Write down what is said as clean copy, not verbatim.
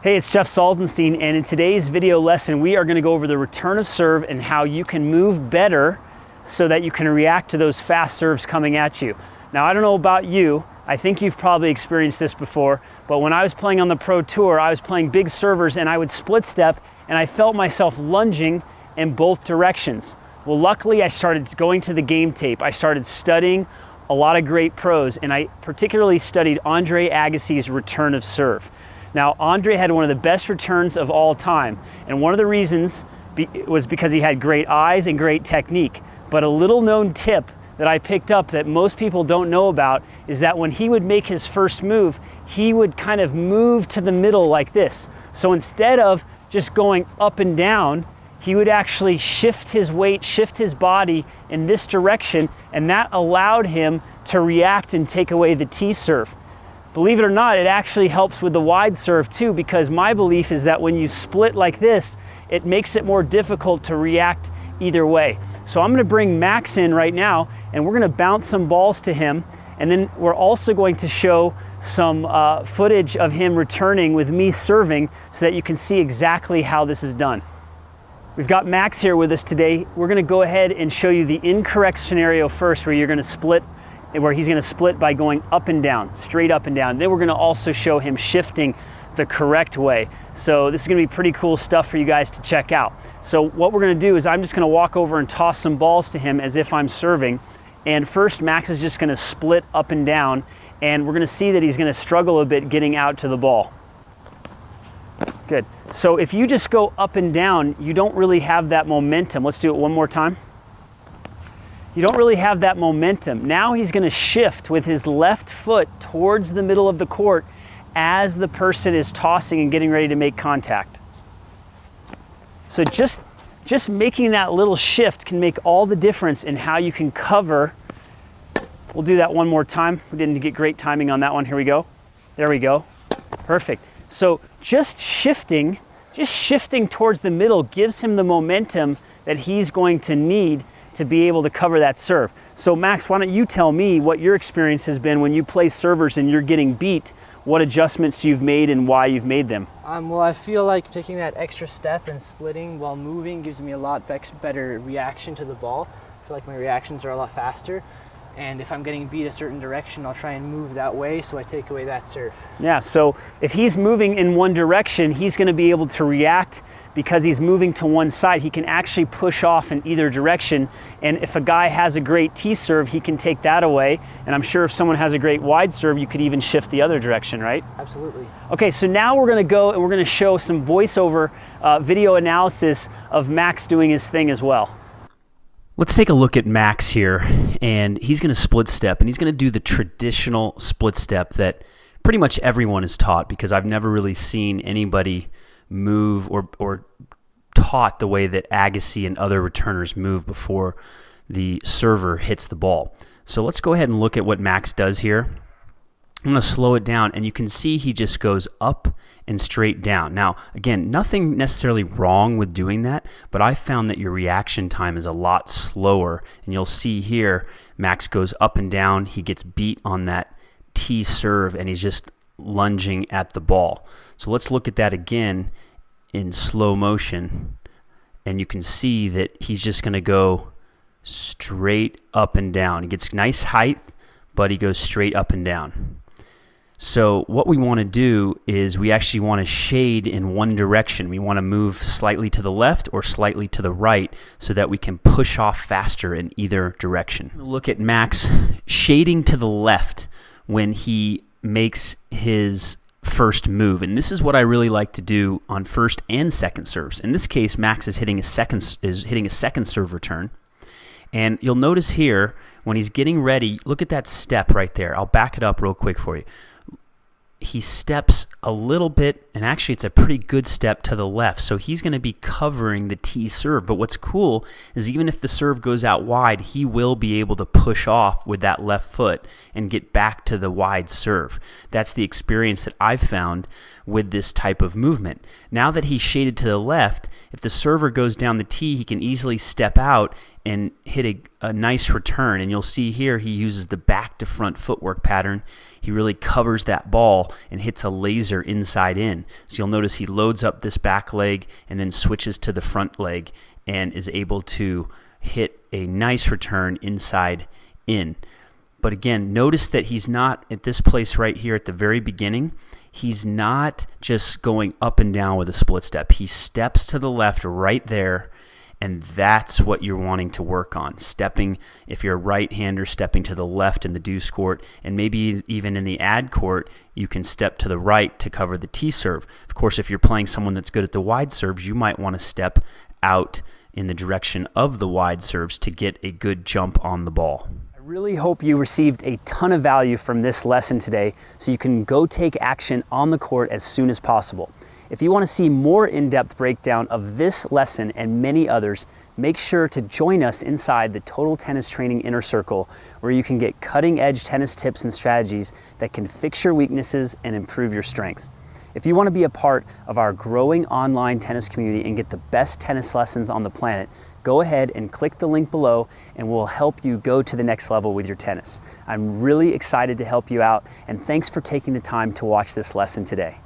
Hey, it's Jeff Salzenstein, and in today's video lesson, we are going to go over the return of serve and how you can move better so that you can react to those fast serves coming at you. Now, I don't know about you, I think you've probably experienced this before, but when I was playing on the Pro Tour, I was playing big servers and I would split step and I felt myself lunging in both directions. Well, luckily I started going to the game tape. I started studying a lot of great pros, and I particularly studied Andre Agassi's return of serve. Now, Andre had one of the best returns of all time, and one of the reasons was because he had great eyes and great technique. But a little known tip that I picked up that most people don't know about is that when he would make his first move, he would kind of move to the middle like this. So instead of just going up and down, he would actually shift his weight, shift his body in this direction, and that allowed him to react and take away the tee serve. Believe it or not, it actually helps with the wide serve too, because my belief is that when you split like this, it makes it more difficult to react either way. So I'm gonna bring Max in right now, and we're gonna bounce some balls to him, and then we're also going to show some footage of him returning with me serving so that you can see exactly how this is done. We've got Max here with us today. We're gonna go ahead and show you the incorrect scenario first, where you're gonna split, where he's gonna split by going up and down, straight up and down. Then we're gonna also show him shifting the correct way. So this is gonna be pretty cool stuff for you guys to check out. So what we're gonna do is I'm just gonna walk over and toss some balls to him as if I'm serving. And first, Max is just gonna split up and down, and we're gonna see that he's gonna struggle a bit getting out to the ball. Good. So if you just go up and down, you don't really have that momentum. Let's do it one more time. You don't really have that momentum. Now he's gonna shift with his left foot towards the middle of the court as the person is tossing and getting ready to make contact. So just making that little shift can make all the difference in how you can cover. We'll do that one more time. We didn't get great timing on that one. Here we go. There we go. Perfect. So just shifting towards the middle gives him the momentum that he's going to need to be able to cover that serve. So Max, why don't you tell me what your experience has been when you play servers and you're getting beat, what adjustments you've made and why you've made them? Well, I feel like taking that extra step and splitting while moving gives me a lot better reaction to the ball. I feel like my reactions are a lot faster. And if I'm getting beat a certain direction, I'll try and move that way so I take away that serve. Yeah, so if he's moving in one direction, he's gonna be able to react because he's moving to one side. He can actually push off in either direction. And if a guy has a great tee serve, he can take that away. And I'm sure if someone has a great wide serve, you could even shift the other direction, right? Absolutely. Okay, so now we're gonna go and we're gonna show some voiceover video analysis of Max doing his thing as well. Let's take a look at Max here, and he's going to split step, and he's going to do the traditional split step that pretty much everyone is taught, because I've never really seen anybody move or taught the way that Agassi and other returners move before the server hits the ball. So let's go ahead and look at what Max does here. I'm going to slow it down, and you can see he just goes up and straight down. Now, again, nothing necessarily wrong with doing that, but I found that your reaction time is a lot slower, and you'll see here, Max goes up and down, he gets beat on that tee serve, and he's just lunging at the ball. So let's look at that again in slow motion, and you can see that he's just going to go straight up and down. He gets nice height, but he goes straight up and down. So what we want to do is we actually want to shade in one direction. We want to move slightly to the left or slightly to the right so that we can push off faster in either direction. Look at Max shading to the left when he makes his first move. And this is what I really like to do on first and second serves. In this case, Max is hitting a second serve return. And you'll notice here, when he's getting ready, look at that step right there. I'll back it up real quick for you. He steps a little bit, and actually it's a pretty good step to the left, so he's going to be covering the tee serve. But what's cool is even if the serve goes out wide, he will be able to push off with that left foot and get back to the wide serve. That's the experience that I've found with this type of movement. Now that he's shaded to the left, if the server goes down the tee, he can easily step out and hit a nice return. And you'll see here he uses the back to front footwork pattern. He really covers that ball and hits a laser inside in. So you'll notice he loads up this back leg and then switches to the front leg and is able to hit a nice return inside in. But again, notice that he's not at this place right here at the very beginning. He's not just going up and down with a split step. He steps to the left right there, and that's what you're wanting to work on. Stepping, if you're a right-hander, stepping to the left in the deuce court, and maybe even in the ad court, you can step to the right to cover the tee serve. Of course, if you're playing someone that's good at the wide serves, you might want to step out in the direction of the wide serves to get a good jump on the ball. I really hope you received a ton of value from this lesson today so you can go take action on the court as soon as possible. If you want to see more in-depth breakdown of this lesson and many others, make sure to join us inside the Total Tennis Training Inner Circle, where you can get cutting-edge tennis tips and strategies that can fix your weaknesses and improve your strengths. If you want to be a part of our growing online tennis community and get the best tennis lessons on the planet, go ahead and click the link below and we'll help you go to the next level with your tennis. I'm really excited to help you out, and thanks for taking the time to watch this lesson today.